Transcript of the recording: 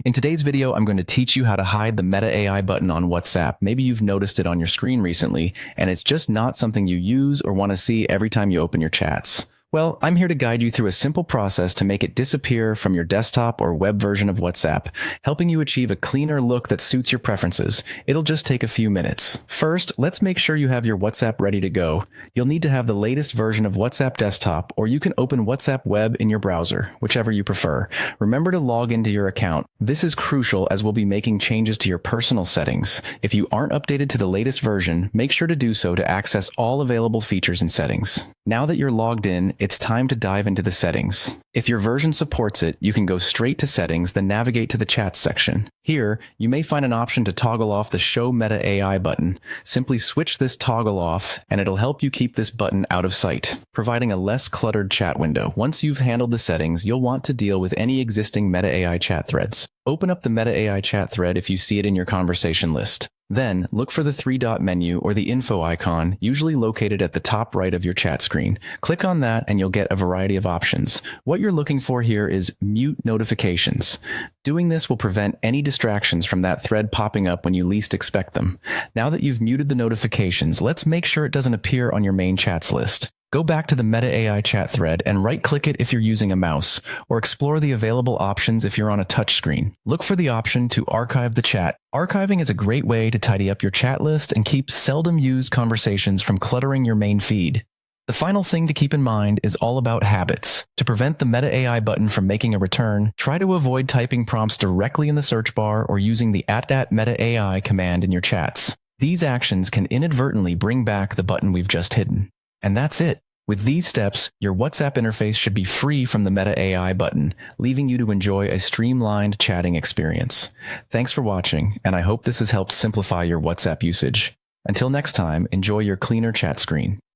In today's video, I'm going to teach you how to hide the Meta AI button on WhatsApp. Maybe you've noticed it on your screen recently, and it's just not something you use or want to see every time you open your chats. Well, I'm here to guide you through a simple process to make it disappear from your desktop or web version of WhatsApp, helping you achieve a cleaner look that suits your preferences. It'll just take a few minutes. First, let's make sure you have your WhatsApp ready to go. You'll need to have the latest version of WhatsApp Desktop, or you can open WhatsApp Web in your browser, whichever you prefer. Remember to log into your account. This is crucial as we'll be making changes to your personal settings. If you aren't updated to the latest version, make sure to do so to access all available features and settings. Now that you're logged in, it's time to dive into the settings. If your version supports it, you can go straight to Settings, then navigate to the Chats section. Here, you may find an option to toggle off the Show Meta AI button. Simply switch this toggle off, and it'll help you keep this button out of sight, providing a less cluttered chat window. Once you've handled the settings, you'll want to deal with any existing Meta AI chat threads. Open up the Meta AI chat thread if you see it in your conversation list. Then, look for the three-dot menu or the info icon, usually located at the top right of your chat screen. Click on that and you'll get a variety of options. What you're looking for here is Mute Notifications. Doing this will prevent any distractions from that thread popping up when you least expect them. Now that you've muted the notifications, let's make sure it doesn't appear on your main chats list. Go back to the Meta AI chat thread and right-click it if you're using a mouse, or explore the available options if you're on a touchscreen. Look for the option to archive the chat. Archiving is a great way to tidy up your chat list and keep seldom-used conversations from cluttering your main feed. The final thing to keep in mind is all about habits. To prevent the Meta AI button from making a return, try to avoid typing prompts directly in the search bar or using the @MetaAI command in your chats. These actions can inadvertently bring back the button we've just hidden. And that's it. With these steps, your WhatsApp interface should be free from the Meta AI button, leaving you to enjoy a streamlined chatting experience. Thanks for watching, and I hope this has helped simplify your WhatsApp usage. Until next time, enjoy your cleaner chat screen.